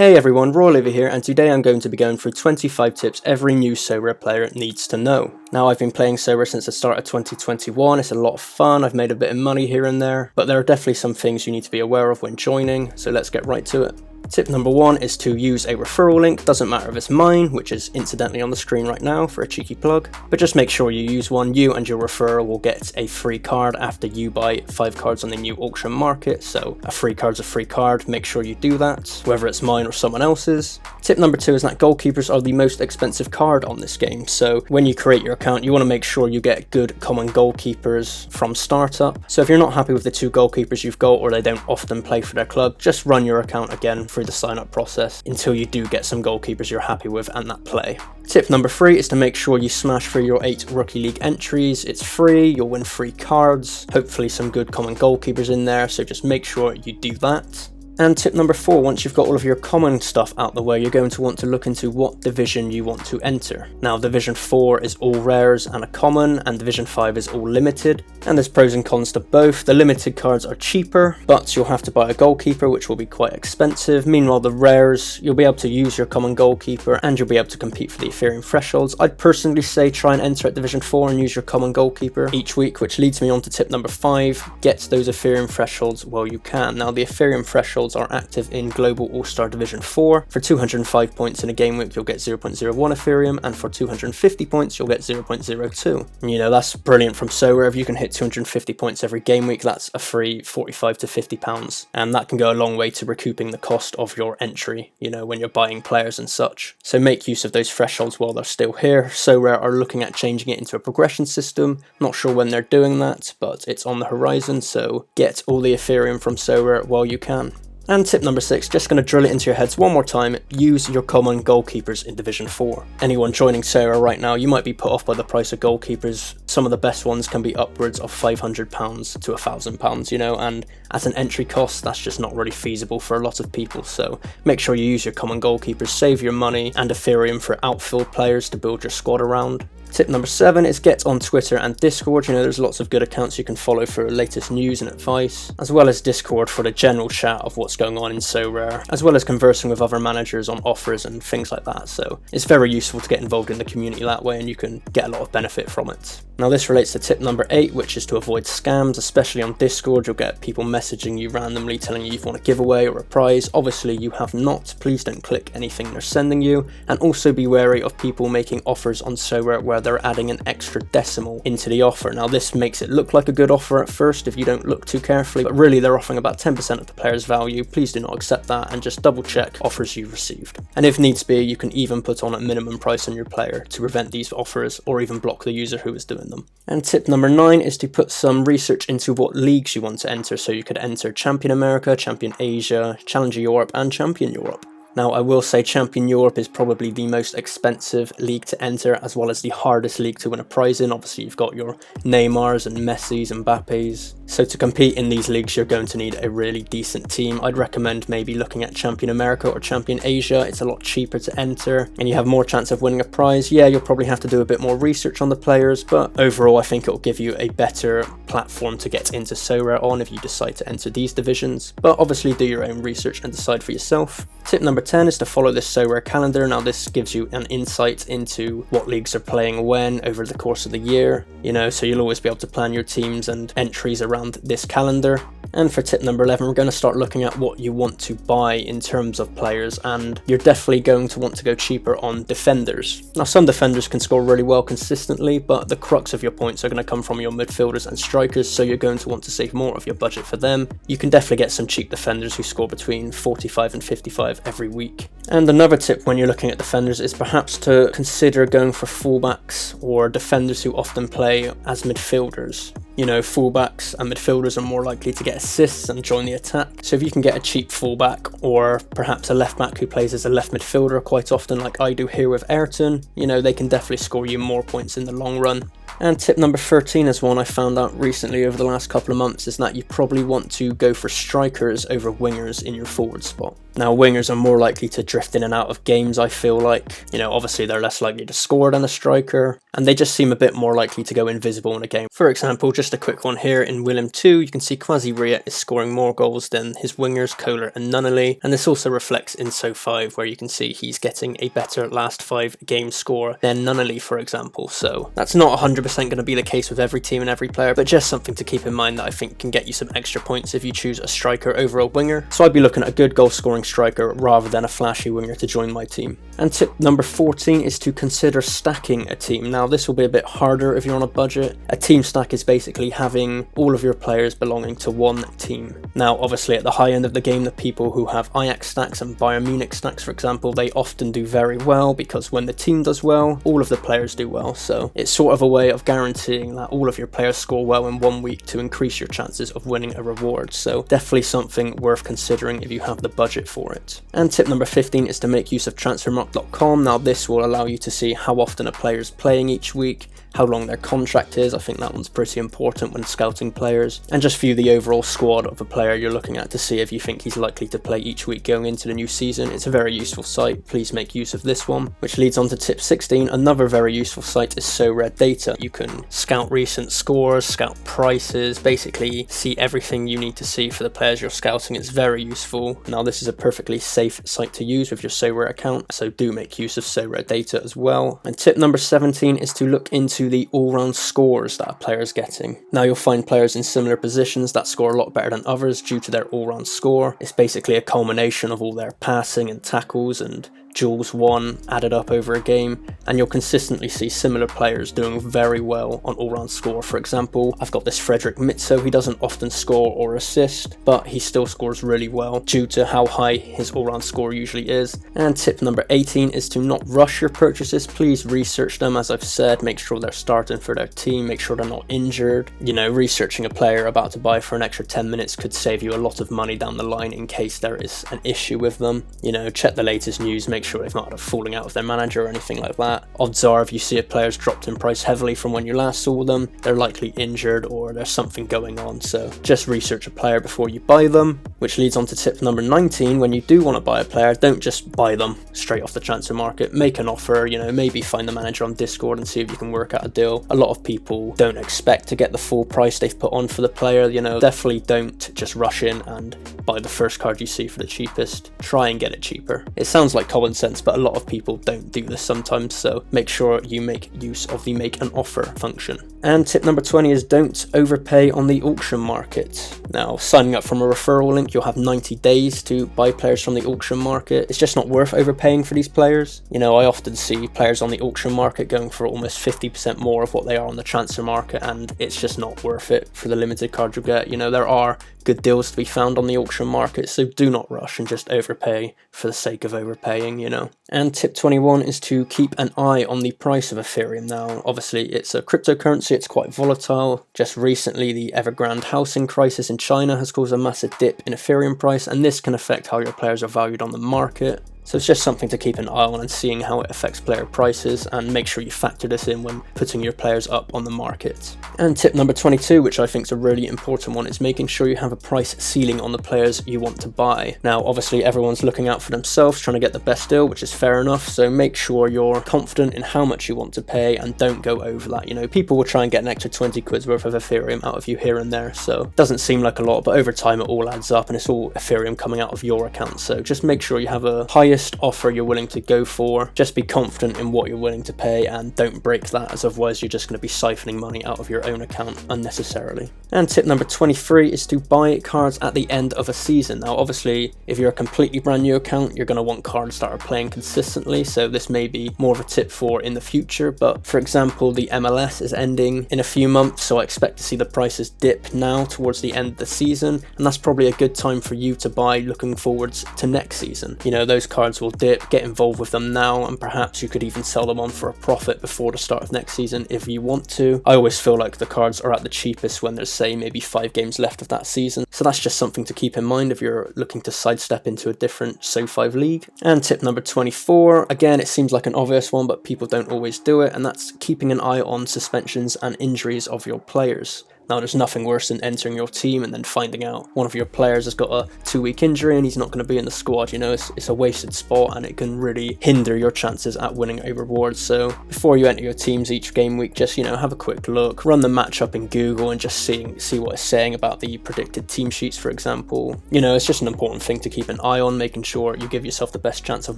Hey everyone, Royalivi here, and today I'm going to be going through 25 tips every new Sorare player needs to know. Now, I've been playing Sorare since the start of 2021, it's a lot of fun, I've made a bit of money here and there, but there are definitely some things you need to be aware of when joining, so let's get right to it. Tip number 1 is to use a referral link. Doesn't matter if it's mine, which is incidentally on the screen right now for a cheeky plug, but just make sure you use one. You and your referrer will get a free card after you buy 5 cards on the new auction market, so a free card's a free card, make sure you do that, whether it's mine or someone else's. Tip number 2 is that Goalkeepers are the most expensive card on this game, so when you create your account you want to make sure you get good common Goalkeepers from startup. So if you're not happy with the 2 Goalkeepers you've got, or they don't often play for their club, just run your account again through the sign up process until you do get some Goalkeepers you're happy with and that play. Tip number 3 is to make sure you smash through your 8 Rookie League entries. It's free, you'll win free cards, hopefully some good common Goalkeepers in there, so just make sure you do that. And tip number 4, once you've got all of your common stuff out the way, you're going to want to look into what division you want to enter. Now, Division 4 is all rares and a common, and Division 5 is all limited, and there's pros and cons to both. The limited cards are cheaper, but you'll have to buy a Goalkeeper, which will be quite expensive. Meanwhile, the rares, you'll be able to use your common Goalkeeper, and you'll be able to compete for the Ethereum thresholds. I'd personally say try and enter at Division 4 and use your common Goalkeeper each week, which leads me on to tip number 5, get those Ethereum thresholds while you can. Now, the Ethereum thresholds are active in Global All-Star Division 4. For 205 points in a game week, you'll get 0.01 Ethereum, and for 250 points, you'll get 0.02. You know, that's brilliant from Sorare. If you can hit 250 points every game week, that's a free 45 to 50 pounds, and that can go a long way to recouping the cost of your entry, you know, when you're buying players and such. So make use of those thresholds while they're still here. Sorare are looking at changing it into a progression system. Not sure when they're doing that, but it's on the horizon, so get all the Ethereum from Sorare while you can. And tip number 6, just going to drill it into your heads one more time, use your common Goalkeepers in Division 4. Anyone joining Sorare right now, you might be put off by the price of Goalkeepers. Some of the best ones can be upwards of £500 to £1,000, you know, and at an entry cost, that's just not really feasible for a lot of people. So make sure you use your common Goalkeepers, save your money and Ethereum for outfield players to build your squad around. Tip number 7 is get on Twitter and Discord. You know, there's lots of good accounts you can follow for latest news and advice, as well as Discord for the general chat of what's going on in Sorare, as well as conversing with other managers on offers and things like that. So it's very useful to get involved in the community that way, and you can get a lot of benefit from it. Now, this relates to tip number 8, which is to avoid scams, especially on Discord. You'll get people messaging you randomly telling you you've won a giveaway or a prize. Obviously you have not. Please don't click anything they're sending you, and also be wary of people making offers on Sorare where they're adding an extra decimal into the offer. Now, this makes it look like a good offer at first if you don't look too carefully, but really they're offering about 10% of the player's value. Please do not accept that, and just double check offers you've received. And if needs be, you can even put on a minimum price on your player to prevent these offers, or even block the user who is doing them. And tip number 9 is to put some research into what leagues you want to enter. So you could enter Champion America, Champion Asia, Challenger Europe, and Champion Europe. Now, I will say Champion Europe is probably the most expensive league to enter, as well as the hardest league to win a prize in. Obviously, you've got your Neymars and Messis and Mbappes. So to compete in these leagues, you're going to need a really decent team. I'd recommend maybe looking at Champion America or Champion Asia. It's a lot cheaper to enter, and you have more chance of winning a prize. Yeah, you'll probably have to do a bit more research on the players, but overall, I think it'll give you a better platform to get into Sorare on if you decide to enter these divisions. But obviously, do your own research and decide for yourself. Tip number 10 is to follow this Sorare calendar. Now, this gives you an insight into what leagues are playing when over the course of the year, you know, so you'll always be able to plan your teams and entries around this calendar. And for tip number 11, we're going to start looking at what you want to buy in terms of players, and you're definitely going to want to go cheaper on defenders. Now, some defenders can score really well consistently, but the crux of your points are going to come from your midfielders and strikers, so you're going to want to save more of your budget for them. You can definitely get some cheap defenders who score between 45 and 55 every week. And another tip when you're looking at defenders is perhaps to consider going for fullbacks or defenders who often play as midfielders. You know, fullbacks and midfielders are more likely to get assists and join the attack. So if you can get a cheap fullback, or perhaps a left back who plays as a left midfielder quite often, like I do here with Ayrton, you know, they can definitely score you more points in the long run. And tip number 13 is one I found out recently over the last couple of months, is that you probably want to go for strikers over wingers in your forward spot. Now, wingers are more likely to drift in and out of games, I feel like. You know, obviously they're less likely to score than a striker, and they just seem a bit more likely to go invisible in a game. For example, just a quick one here, in Willem 2, you can see Kwasi Riet is scoring more goals than his wingers, Kohler and Nunnally, and this also reflects in So 5, where you can see he's getting a better last 5 game score than Nunnally, for example. So that's not 100% going to be the case with every team and every player, but just something to keep in mind that I think can get you some extra points if you choose a striker over a winger. So I'd be looking at a good goal scoring striker rather than a flashy winger to join my team. And tip number 14 is to consider stacking a team. Now, this will be a bit harder if you're on a budget. A team stack is basically having all of your players belonging to one team. Now, obviously at the high end of the game, the people who have Ajax stacks and Bayern Munich stacks, for example, they often do very well, because when the team does well, all of the players do well. So it's sort of a way of guaranteeing that all of your players score well in 1 week to increase your chances of winning a reward. So definitely something worth considering if you have the budget for it. And tip number 15 is to make use of transfermarkt.com. Now, this will allow you to see how often a player is playing each week, how long their contract is. I think that one's pretty important when scouting players, and just view the overall squad of a player you're looking at to see if you think he's likely to play each week going into the new season. It's a very useful site. Please make use of this one. Which leads on to tip 16. Another very useful site is Sorare Data. You can scout recent scores, scout prices, basically see everything you need to see for the players you're scouting. It's very useful. Now, this is a perfectly safe site to use with your Sorare account, so do make use of Sorare Data as well. And tip number 17 is to look into the all-round scores that a player is getting. Now, you'll find players in similar positions that score a lot better than others due to their all-round score. It's basically a culmination of all their passing and tackles and duels won added up over a game, and you'll consistently see similar players doing very well on all-round score. For example, I've got this Frederick Mitso. He doesn't often score or assist, but he still scores really well due to how high his all-round score usually is. And tip number 18 is to not rush your purchases. Please research them. As I've said, make sure they're starting for their team, make sure they're not injured. You know, researching a player about to buy for an extra 10 minutes could save you a lot of money down the line in case there is an issue with them. You know, check the latest news, make sure they've not had a falling out with their manager or anything like that. Odds are, if you see a player's dropped in price heavily from when you last saw them, they're likely injured or there's something going on. So just research a player before you buy them. Which leads on to tip number 19. When you do want to buy a player, don't just buy them straight off the transfer market. Make an offer, you know, maybe find the manager on Discord and see if you can work out a deal. A lot of people don't expect to get the full price they've put on for the player. You know, definitely don't just rush in and buy the first card you see for the cheapest. Try and get it cheaper. It sounds like common sense, but a lot of people don't do this sometimes, so make sure you make use of the make an offer function. And tip number 20 is don't overpay on the auction market. Now, signing up from a referral link, you'll have 90 days to buy players from the auction market. It's just not worth overpaying for these players. You know, I often see players on the auction market going for almost 50% more of what they are on the transfer market, and it's just not worth it for the limited card you get. You know, there are good deals to be found on the auction market, so do not rush and just overpay for the sake of overpaying, you know. And tip 21 is to keep an eye on the price of Ethereum. Now, obviously it's a cryptocurrency, it's quite volatile. Just recently, the Evergrande housing crisis in China has caused a massive dip in Ethereum price, and this can affect how your players are valued on the market. So it's just something to keep an eye on and seeing how it affects player prices, and make sure you factor this in when putting your players up on the market. And tip number 22, which I think is a really important one, is making sure you have a price ceiling on the players you want to buy. Now, obviously everyone's looking out for themselves, trying to get the best deal, which is fair enough, so make sure you're confident in how much you want to pay and don't go over that. You know, people will try and get an extra 20 quid's worth of Ethereum out of you here and there, so it doesn't seem like a lot, but over time it all adds up and it's all Ethereum coming out of your account. So just make sure you have a highest offer you're willing to go for. Just be confident in what you're willing to pay and don't break that, as otherwise you're just going to be siphoning money out of your own account unnecessarily. And tip number 23 is to buy cards at the end of a season. Now, obviously, if you're a completely brand new account, you're going to want cards that are playing consistently, so this may be more of a tip for in the future. But for example, the MLS is ending in a few months, so I expect to see the prices dip now towards the end of the season, and that's probably a good time for you to buy looking forwards to next season. You know, those cards will dip, get involved with them now, and perhaps you could even sell them on for a profit before the start of next season if you want to. I always feel like the cards are at the cheapest when there's, say, maybe 5 games left of that season, so that's just something to keep in mind if you're looking to sidestep into a different So5 league. And tip number 24, again, it seems like an obvious one, but people don't always do it, and that's keeping an eye on suspensions and injuries of your players. Now there's nothing worse than entering your team and then finding out one of your players has got a 2-week injury and he's not going to be in the squad. You know, it's a wasted spot and it can really hinder your chances at winning a reward. So before you enter your teams each game week, just, you know, have a quick look, run the matchup in Google and just see what it's saying about the predicted team sheets, for example. You know, it's just an important thing to keep an eye on, making sure you give yourself the best chance of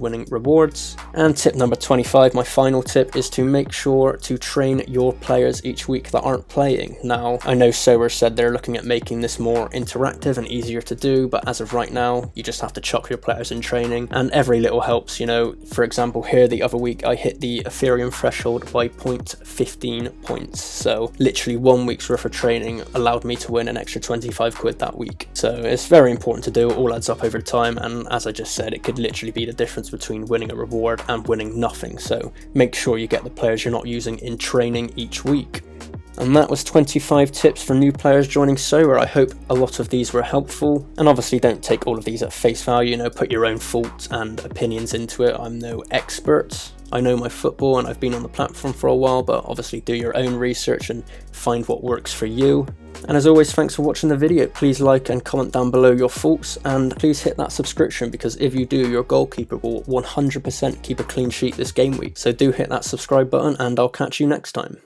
winning rewards. And tip number 25, my final tip, is to make sure to train your players each week that aren't playing. Now, I know Sorare said they're looking at making this more interactive and easier to do, but as of right now, you just have to chuck your players in training, and every little helps. You know, for example, here the other week I hit the Ethereum threshold by 0.15 points, so literally 1 week's worth of training allowed me to win an extra 25 quid that week. So it's very important to do, it all adds up over time, and as I just said, it could literally be the difference between winning a reward and winning nothing. So make sure you get the players you're not using in training each week. And that was 25 tips for new players joining Sorare. I hope a lot of these were helpful, and obviously don't take all of these at face value, you know, put your own thoughts and opinions into it. I'm no expert. I know my football and I've been on the platform for a while, but obviously do your own research and find what works for you. And as always, thanks for watching the video. Please like and comment down below your thoughts, and please hit that subscription, because if you do, your goalkeeper will 100% keep a clean sheet this game week. So do hit that subscribe button, and I'll catch you next time.